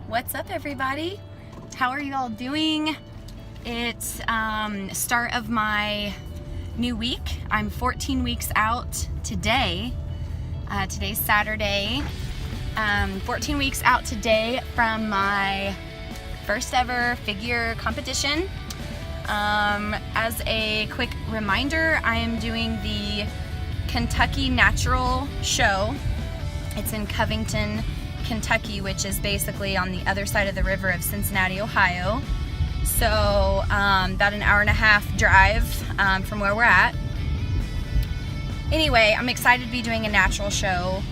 What's up, everybody? How are you all doing? It's start of my new week. I'm 14 weeks out today. Today's Saturday. 14 weeks out today from my first ever figure competition. As a quick reminder, I am doing the Kentucky Natural Show. It's in Covington, Kentucky, which is basically on the other side of the river of Cincinnati, Ohio. So about an hour and a half drive from where we're at. Anyway, I'm excited to be doing a natural show.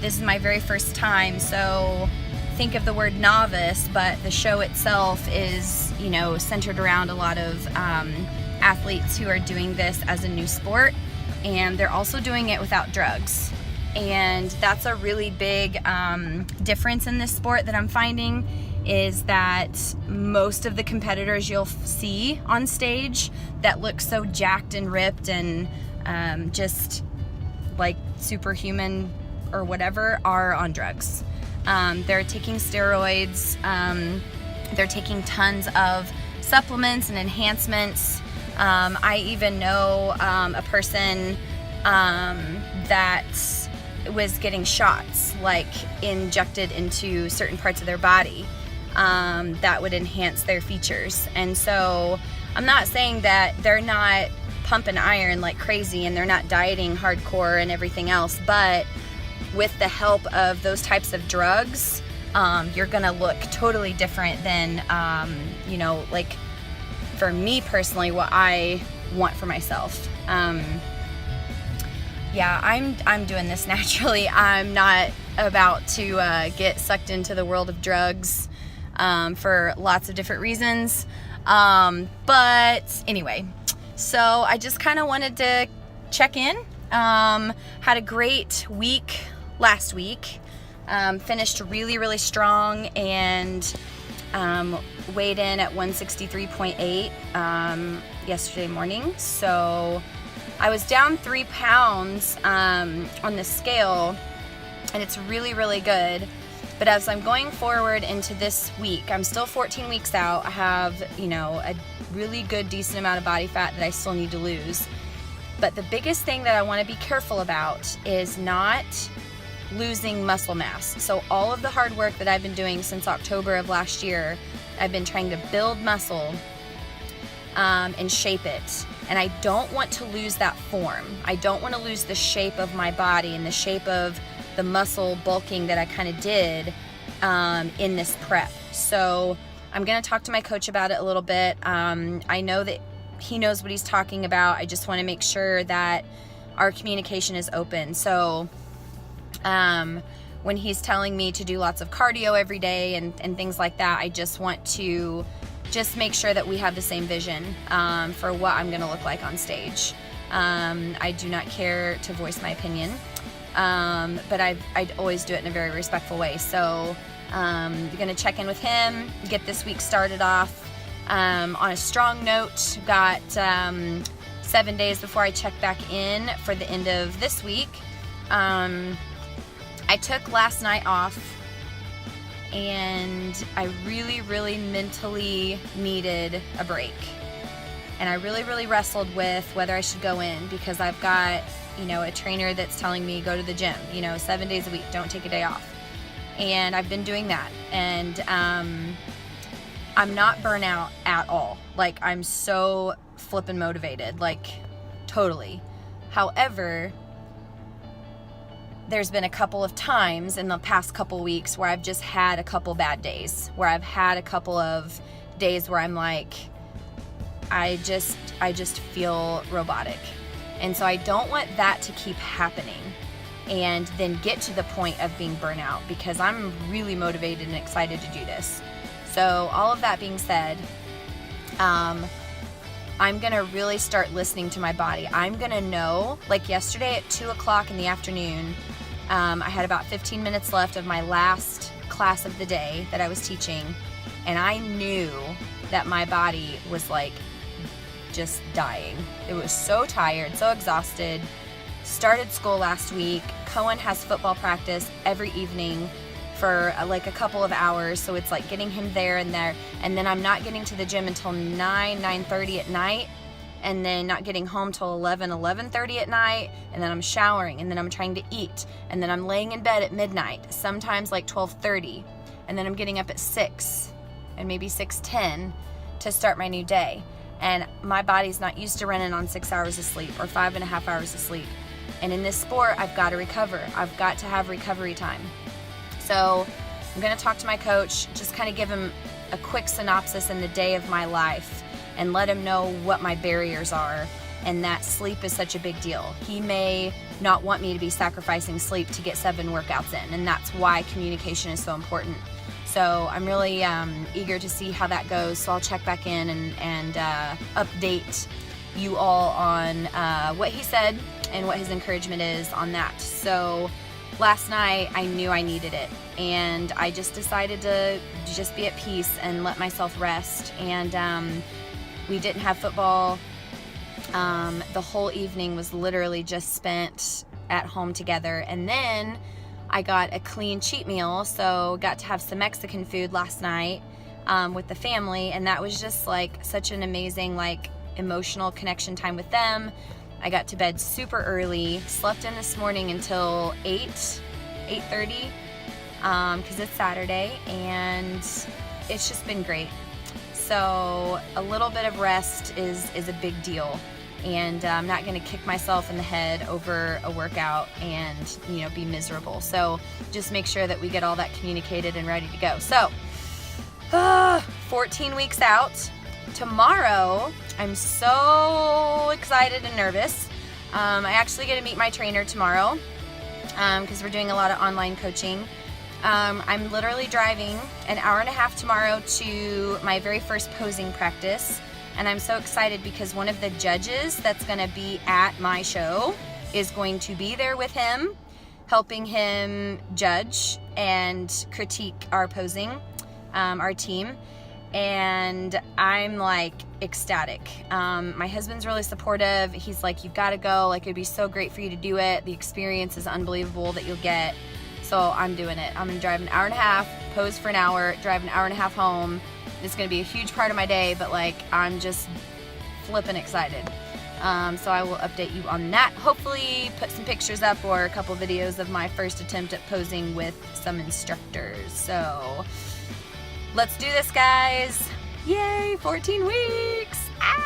This is my very first time, so think of the word novice, but the show itself is, centered around a lot of athletes who are doing this as a new sport, and they're also doing it without drugs. And that's a really big difference in this sport that I'm finding, is that most of the competitors you'll see on stage that look so jacked and ripped and just like superhuman or whatever are on drugs. They're taking steroids, they're taking tons of supplements and enhancements. I even know a person that was getting shots, like injected into certain parts of their body that would enhance their features. And so I'm not saying that they're not pumping iron like crazy and they're not dieting hardcore and everything else, but with the help of those types of drugs, you're gonna look totally different than like for me personally, what I want for myself. Yeah, I'm doing this naturally. I'm not about to get sucked into the world of drugs for lots of different reasons. But anyway, so I just kind of wanted to check in. Had a great week last week. Finished really, really strong and weighed in at 163.8 yesterday morning. So I was down 3 pounds on the scale, and it's really, really good. But as I'm going forward into this week, I'm still 14 weeks out. I have, a really good, decent amount of body fat that I still need to lose. But the biggest thing that I want to be careful about is not losing muscle mass. So all of the hard work that I've been doing since October of last year, I've been trying to build muscle and shape it. And I don't want to lose that form. I don't want to lose the shape of my body and the shape of the muscle bulking that I kind of did in this prep. So I'm going to talk to my coach about it a little bit. I know that he knows what he's talking about. I just want to make sure that our communication is open. So when he's telling me to do lots of cardio every day and things like that, I just want to just make sure that we have the same vision for what I'm going to look like on stage. I do not care to voice my opinion, but I'd always do it in a very respectful way. So you're going to check in with him, get this week started off on a strong note. Got 7 days before I check back in for the end of this week. I took last night off, and I really, really mentally needed a break. And I really, really wrestled with whether I should go in, because I've got, a trainer that's telling me go to the gym, 7 days a week, don't take a day off. And I've been doing that. And I'm not burnout at all. Like, I'm so flippin' motivated, like totally. However, there's been a couple of times in the past couple weeks where I've just had a couple bad days, where I've had a couple of days where I'm like, I just feel robotic. And so I don't want that to keep happening and then get to the point of being burnout, because I'm really motivated and excited to do this. So all of that being said, I'm gonna really start listening to my body. I'm gonna know, like yesterday at 2 o'clock in the afternoon, I had about 15 minutes left of my last class of the day that I was teaching, and I knew that my body was like just dying. It was so tired, so exhausted. Started school last week. Cohen has football practice every evening for like a couple of hours. So it's like getting him there and there. And then I'm not getting to the gym until 9:30 at night. And then not getting home till 11:30 at night. And then I'm showering. And then I'm trying to eat. And then I'm laying in bed at midnight. Sometimes like 12:30. And then I'm getting up at 6 and maybe 6:10 to start my new day. And my body's not used to running on 6 hours of sleep or 5.5 hours of sleep. And in this sport, I've got to recover. I've got to have recovery time. So I'm going to talk to my coach, just kind of give him a quick synopsis in the day of my life and let him know what my barriers are and that sleep is such a big deal. He may not want me to be sacrificing sleep to get 7 workouts in, and that's why communication is so important. So I'm really eager to see how that goes. So I'll check back in and update you all on what he said and what his encouragement is on that. So last night I knew I needed it, and I just decided to just be at peace and let myself rest. And we didn't have football. The whole evening was literally just spent at home together. And then I got a clean cheat meal, so got to have some Mexican food last night with the family, and that was just like such an amazing like emotional connection time with them. I got to bed super early, slept in this morning until 8:30 because it's Saturday, and it's just been great. So a little bit of rest is a big deal. And I'm not going to kick myself in the head over a workout and, be miserable. So just make sure that we get all that communicated and ready to go. So 14 weeks out. Tomorrow, I'm so excited and nervous. I actually get to meet my trainer tomorrow because we're doing a lot of online coaching. I'm literally driving an hour and a half tomorrow to my very first posing practice. And I'm so excited because one of the judges that's going to be at my show is going to be there with him, helping him judge and critique our posing, our team. And I'm like ecstatic. My husband's really supportive. He's like, you've got to go. Like, it'd be so great for you to do it. The experience is unbelievable that you'll get. So I'm doing it. I'm going to drive an hour and a half, pose for an hour, drive an hour and a half home. It's going to be a huge part of my day, but like I'm just flipping excited. So I will update you on that. Hopefully put some pictures up or a couple videos of my first attempt at posing with some instructors. So let's do this, guys. Yay, 14 weeks. Ah!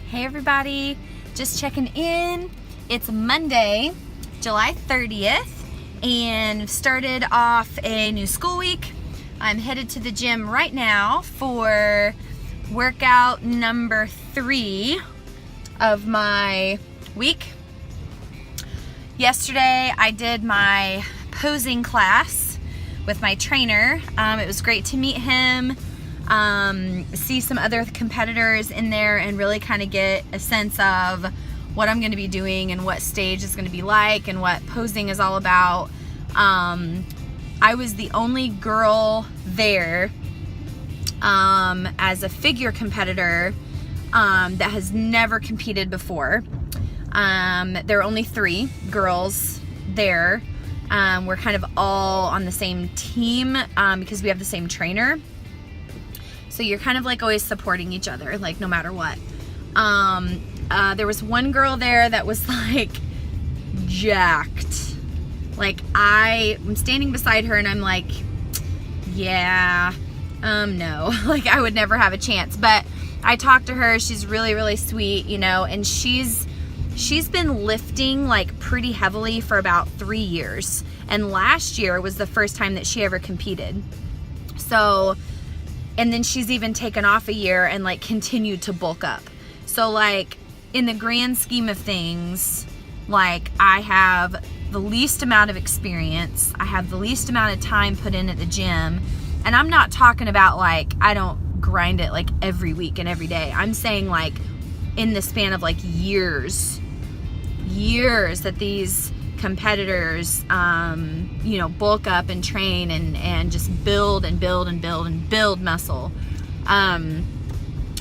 Hey everybody, just checking in. It's Monday, July 30th, and started off a new school week. I'm headed to the gym right now for workout number 3 of my week. Yesterday I did my posing class with my trainer. It was great to meet him, see some other competitors in there, and really kind of get a sense of what I'm going to be doing and what stage is going to be like and what posing is all about. I was the only girl there as a figure competitor that has never competed before. There are only 3 girls there. We're kind of all on the same team because we have the same trainer. So you're kind of like always supporting each other, like no matter what. There was one girl there that was like jacked. Like I'm standing beside her and I'm like, yeah, no, like I would never have a chance. But I talked to her. She's really, really sweet, you know, and she's been lifting like pretty heavily for about 3 years. And last year was the first time that she ever competed. So, and then she's even taken off a year and like continued to bulk up. So like in the grand scheme of things, like I have the least amount of experience. I have the least amount of time put in at the gym. And I'm not talking about like, I don't grind it like every week and every day. I'm saying like in the span of like years that these competitors, you know, bulk up and train and just build muscle.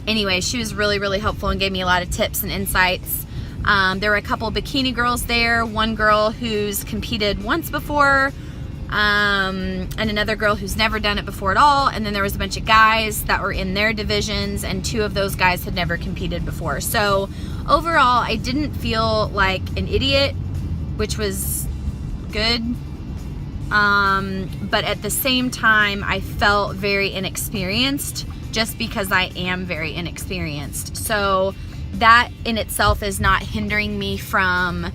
Anyway, she was really, really helpful and gave me a lot of tips and insights. There were a couple bikini girls there, one girl who's competed once before, and another girl who's never done it before at all. And then there was a bunch of guys that were in their divisions, and 2 of those guys had never competed before. So overall, I didn't feel like an idiot, which was good. But at the same time, I felt very inexperienced just because I am very inexperienced. So that in itself is not hindering me from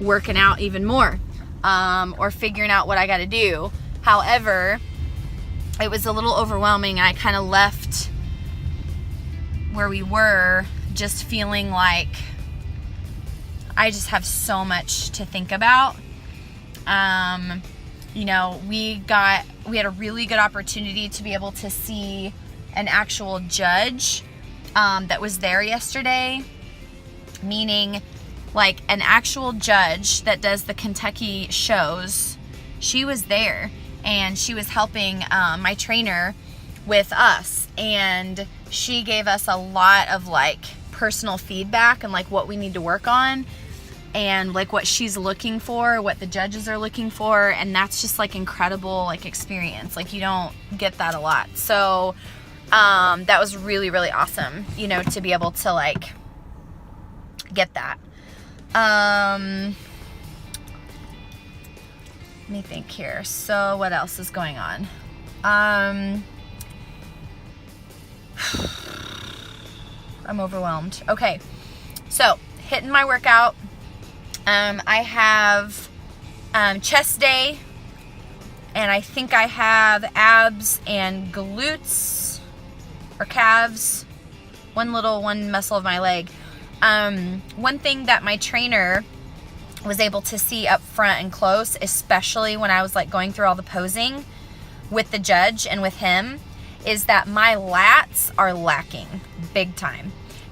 working out even more, or figuring out what I got to do. However, it was a little overwhelming. I kind of left where we were just feeling like I just have so much to think about. You know, we had a really good opportunity to be able to see an actual judge that was there yesterday, meaning like an actual judge that does the Kentucky shows. She was there and she was helping my trainer with us, and she gave us a lot of like personal feedback and like what we need to work on and like what she's looking for, what the judges are looking for. And that's just like incredible like experience. Like you don't get that a lot. So that was really, really awesome, you know, to be able to like get that. Let me think here. So what else is going on? I'm overwhelmed. Okay. So hitting my workout. I have, chest day, and I think I have abs and glutes or calves, one muscle of my leg. One thing that my trainer was able to see up front and close, especially when I was like going through all the posing with the judge and with him, is that my lats are lacking big time.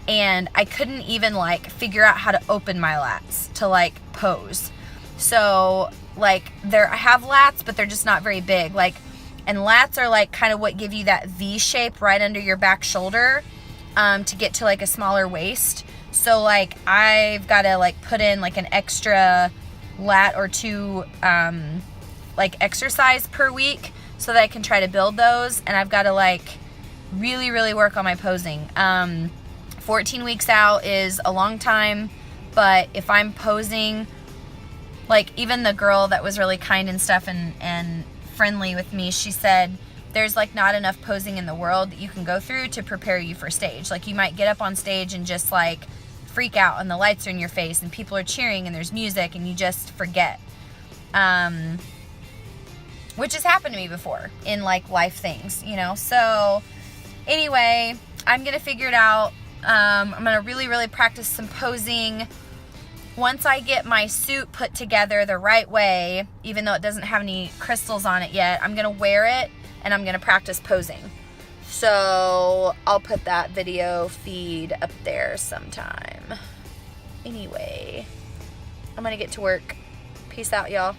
And I couldn't even like figure out how to open my lats to like pose. So like I have lats, but they're just not very big. Like, and lats are like kind of what give you that V shape right under your back shoulder, to get to like a smaller waist. So like I've got to like put in like an extra lat or 2 like exercise per week so that I can try to build those. And I've got to like really, really work on my posing. 14 weeks out is a long time, but if I'm posing, like even the girl that was really kind and stuff and friendly with me, she said there's like not enough posing in the world that you can go through to prepare you for stage. Like you might get up on stage and just like freak out and the lights are in your face and people are cheering and there's music and you just forget. Which has happened to me before in like life things, you know? So anyway, I'm going to figure it out. I'm going to really, really practice some posing once I get my suit put together the right way, even though it doesn't have any crystals on it yet, I'm gonna wear it and I'm gonna practice posing. So I'll put that video feed up there sometime. Anyway, I'm gonna get to work. Peace out, y'all.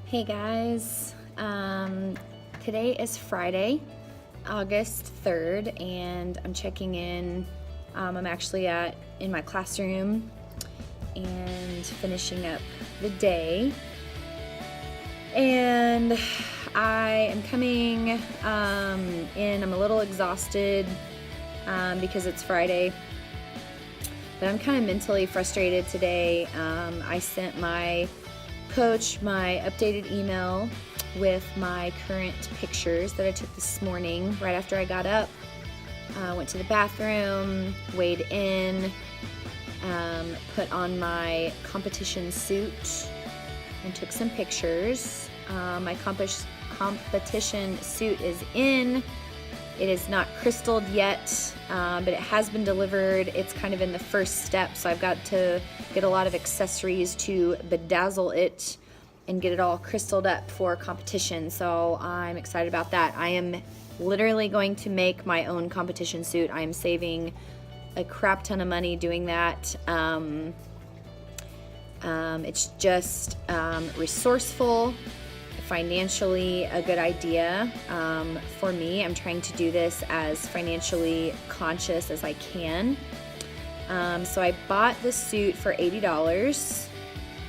Hey guys, today is Friday, August 3rd, and I'm checking in. I'm actually in my classroom and finishing up the day, and I am coming in. I'm a little exhausted because it's Friday, but I'm kind of mentally frustrated today. I sent my coach my updated email with my current pictures that I took this morning right after I got up. Went to the bathroom, weighed in, put on my competition suit and took some pictures. My competition suit is in. It is not crystalled yet, but it has been delivered. It's kind of in the first step, so I've got to get a lot of accessories to bedazzle it and get it all crystalled up for competition, so I'm excited about that. I am literally going to make my own competition suit. I am saving a crap ton of money doing that. It's just resourceful, financially a good idea for me. I'm trying to do this as financially conscious as I can. So I bought the suit for $80,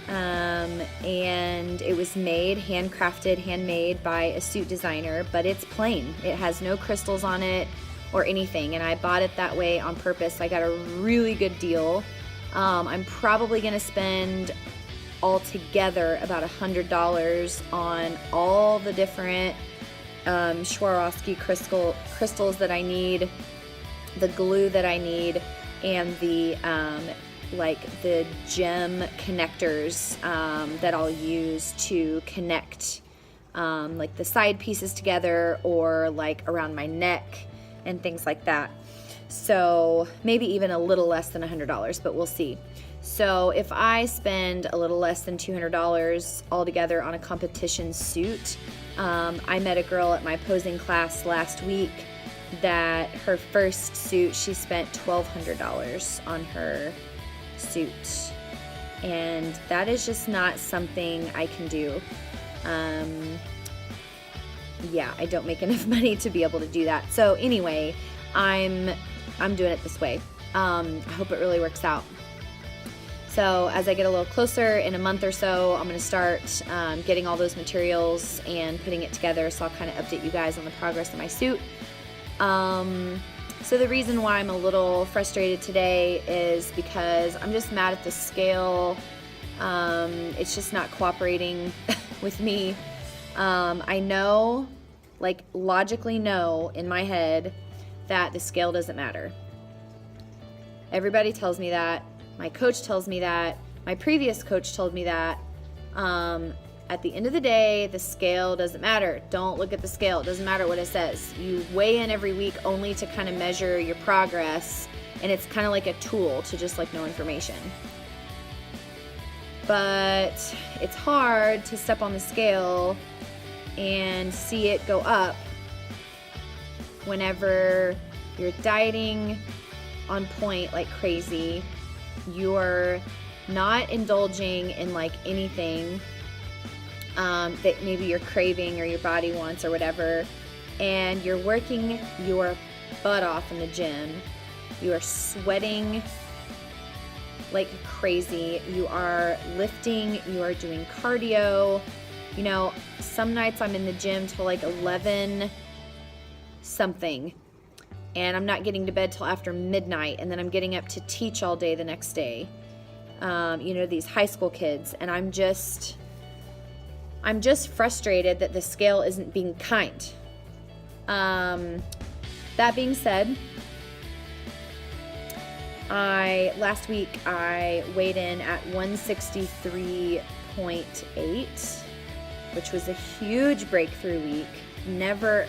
and it was made, handmade by a suit designer, but it's plain. It has no crystals on it or anything, and I bought it that way on purpose. I got a really good deal. I'm probably gonna spend altogether about $100 on all the different Swarovski crystals that I need, the glue that I need, and the the gem connectors that I'll use to connect like the side pieces together, or like around my neck and things like that. So maybe even a little less than $100, but we'll see. So if I spend a little less than $200 altogether on a competition suit, I met a girl at my posing class last week that her first suit, she spent $1,200 on her suit. And that is just not something I can do. Yeah, I don't make enough money to be able to do that. So anyway, I'm doing it this way. I hope it really works out. So as I get a little closer, in a month or so, I'm going to start getting all those materials and putting it together, so I'll kind of update you guys on the progress of my suit. So the reason why I'm a little frustrated today is because I'm just mad at the scale. It's just not cooperating with me. I know, like logically know in my head that the scale doesn't matter. Everybody tells me that. My coach tells me that. My previous coach told me that. At the end of the day, the scale doesn't matter. Don't look at the scale. It doesn't matter what it says. You weigh in every week only to kind of measure your progress, and it's kind of like a tool to just like know information. But it's hard to step on the scale and see it go up whenever you're dieting on point like crazy. You're not indulging in like anything that maybe you're craving or your body wants or whatever, and you're working your butt off in the gym. You are sweating like crazy. You are lifting, you are doing cardio. You know, some nights I'm in the gym till like 11 something, and I'm not getting to bed till after midnight, and then I'm getting up to teach all day the next day. You know, these high school kids, and I'm just frustrated that the scale isn't being kind. That being said, last week I weighed in at 163.8, which was a huge breakthrough week. Never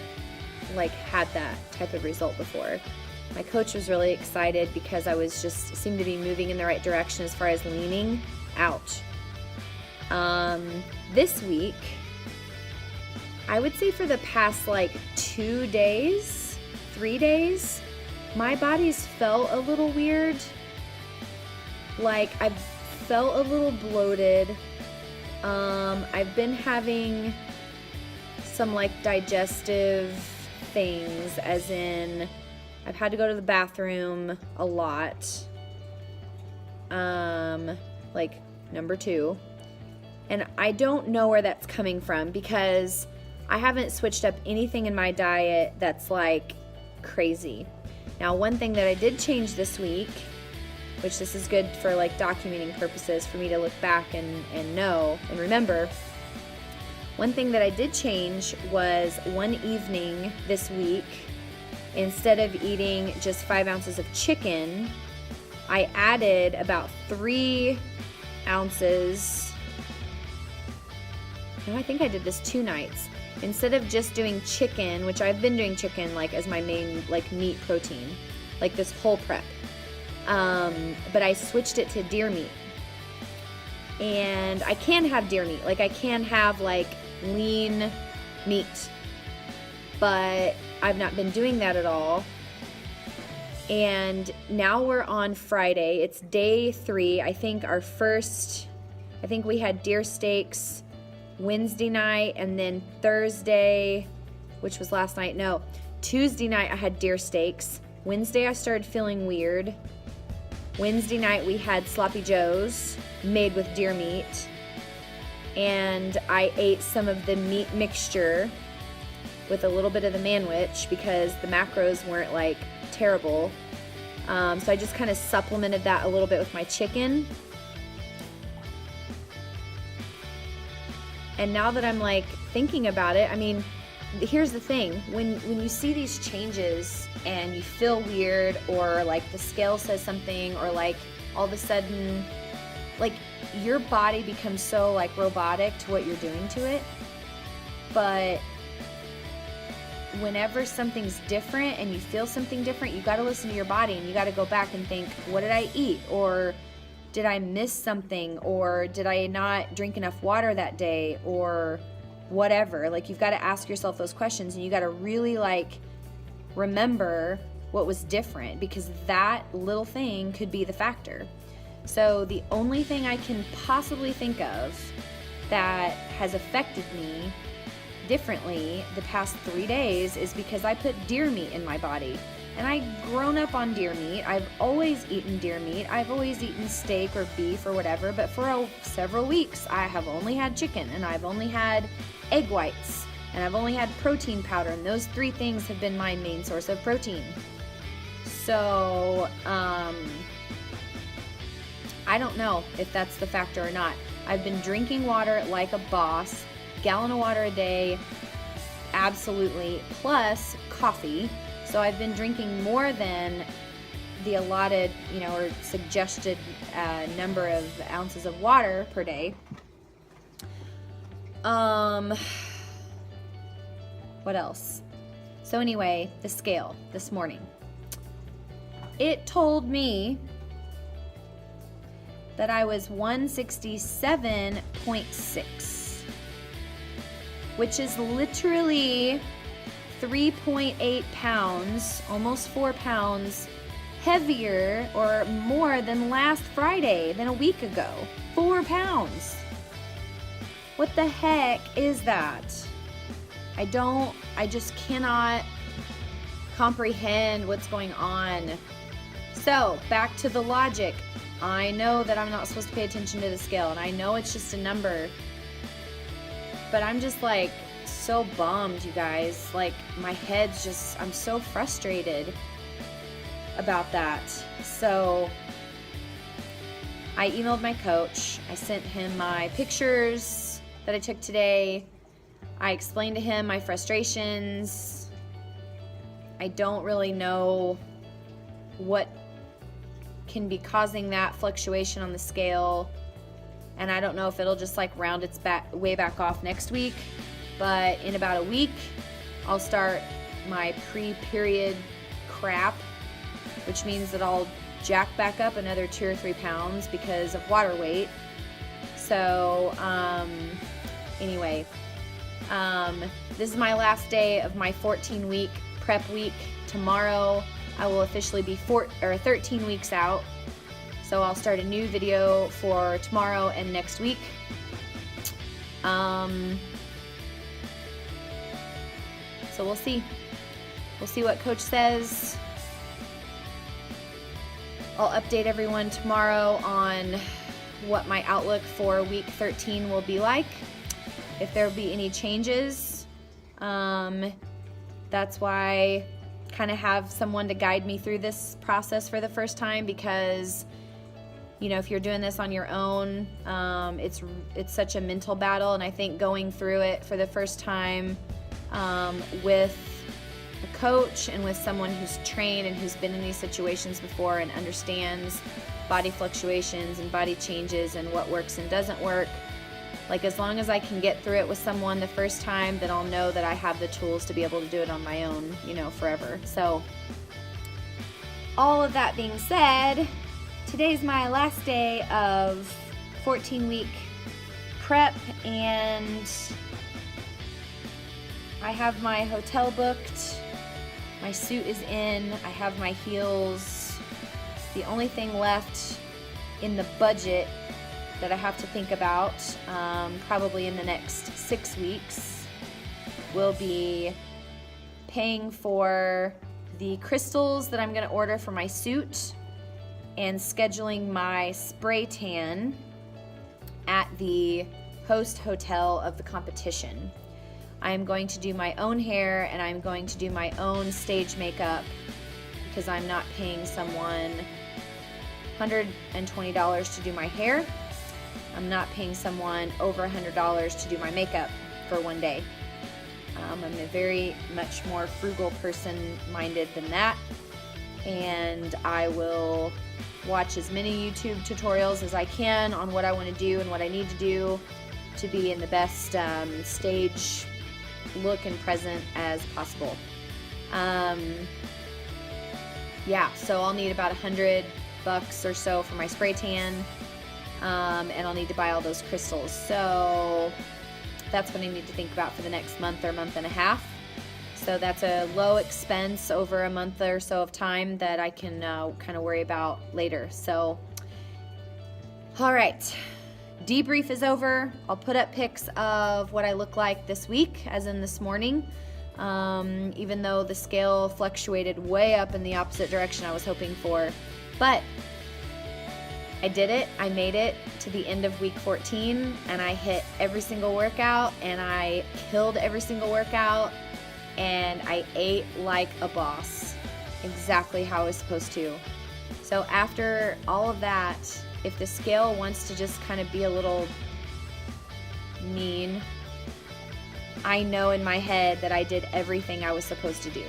had that type of result before. My coach was really excited because I was seemed to be moving in the right direction as far as leaning out. This week, I would say for the past 2 days, 3 days, my body's felt a little weird. I've felt a little bloated. I've been having some digestive things, as in I've had to go to the bathroom a lot. Number 2. And I don't know where that's coming from because I haven't switched up anything in my diet that's crazy. Now, one thing that I did change this week, which this is good for documenting purposes for me to look back and know and remember. One thing that I did change was one evening this week, instead of eating just 5 ounces of chicken, I added about 3 ounces. No, I think I did this 2 nights. Instead of just doing chicken, which I've been doing chicken as my main meat protein, this whole prep. But I switched it to deer meat. And I can have deer meat. I can have lean meat. But I've not been doing that at all. And now we're on Friday. It's day 3. I think we had deer steaks Wednesday night, and then Thursday, which was last night, no, Tuesday night I had deer steaks. Wednesday I started feeling weird. Wednesday night we had sloppy joes made with deer meat, and I ate some of the meat mixture with a little bit of the manwich because the macros weren't terrible. So I just kind of supplemented that a little bit with my chicken. And now that I'm thinking about it, I mean, here's the thing. When you see these changes and you feel weird, or the scale says something, or all of a sudden your body becomes so robotic to what you're doing to it. But whenever something's different and you feel something different, you got to listen to your body, and you got to go back and think, what did I eat? Or did I miss something? Or did I not drink enough water that day? Or whatever. You've got to ask yourself those questions, and you got to really remember what was different, because that little thing could be the factor. So the only thing I can possibly think of that has affected me differently the past 3 days is because I put deer meat in my body. And I've grown up on deer meat. I've always eaten deer meat. I've always eaten steak or beef or whatever, but for several weeks I have only had chicken, and I've only had egg whites, and I've only had protein powder, and those 3 things have been my main source of protein. So, I don't know if that's the factor or not. I've been drinking water like a boss, gallon of water a day, absolutely, plus coffee. So I've been drinking more than the allotted, or suggested number of ounces of water per day. What else? So anyway, the scale this morning. It told me that I was 167.6, which is literally 3.8 pounds, almost 4 pounds heavier or more than last Friday, than a week ago. 4 pounds. What the heck is that? I just cannot comprehend what's going on. So back to the logic. I know that I'm not supposed to pay attention to the scale, and I know it's just a number, but I'm just like so bummed, you guys. Like, my head's just, I'm so frustrated about that. So I emailed my coach. I sent him my pictures that I took today. I explained to him my frustrations. I don't really know what can be causing that fluctuation on the scale, and I don't know if it'll just like round its way back off next week, but in about a week I'll start my pre-period crap, which means that I'll jack back up another 2 or 3 pounds because of water weight. So anyway, this is my last day of my 14-week prep week. Tomorrow I will officially be 13 weeks out. So I'll start a new video for tomorrow and next week. So we'll see. We'll see what coach says. I'll update everyone tomorrow on what my outlook for week 13 will be like. If there will be any changes. That's why I kind of have someone to guide me through this process for the first time, because you know, if you're doing this on your own, it's such a mental battle, and I think going through it for the first time with a coach and with someone who's trained and who's been in these situations before and understands body fluctuations and body changes and what works and doesn't work, like, as long as I can get through it with someone the first time, then I'll know that I have the tools to be able to do it on my own, you know, forever. So all of that being said, today's my last day of 14-week prep, and I have my hotel booked. My suit is in. I have my heels. The only thing left in the budget that I have to think about, probably in the next 6 weeks, will be paying for the crystals that I'm going to order for my suit and scheduling my spray tan at the host hotel of the competition. I am going to do my own hair, and I'm going to do my own stage makeup, because I'm not paying someone $120 to do my hair. I'm not paying someone over $100 to do my makeup for one day. I'm a very much more frugal person minded than that, and I will watch as many YouTube tutorials as I can on what I want to do and what I need to do to be in the best stage look and present as possible. Yeah, so I'll need about $100 or so for my spray tan, and I'll need to buy all those crystals. So that's what I need to think about for the next month or month and a half. So that's a low expense over a month or so of time that I can kind of worry about later. So, all right, debrief is over. I'll put up pics of what I look like this week, as in this morning. Even though the scale fluctuated way up in the opposite direction I was hoping for. But I did it. I made it to the end of week 14, and I hit every single workout, and I killed every single workout, and I ate like a boss, exactly how I was supposed to. So after all of that, if the scale wants to just kind of be a little mean, I know in my head that I did everything I was supposed to do.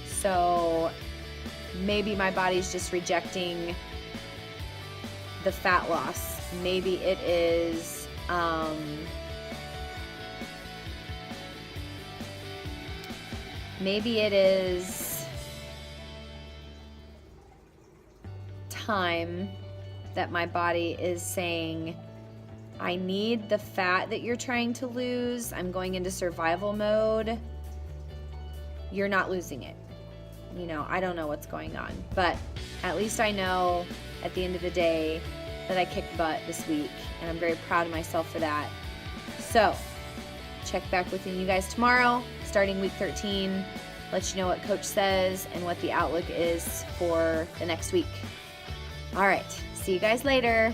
So maybe my body's just rejecting the fat loss. Maybe it is time that my body is saying, I need the fat that you're trying to lose. I'm going into survival mode. You're not losing it. You know, I don't know what's going on, but at least I know at the end of the day that I kicked butt this week, and I'm very proud of myself for that. So, check back with you guys tomorrow, starting week 13. Let you know what Coach says and what the outlook is for the next week. All right, see you guys later.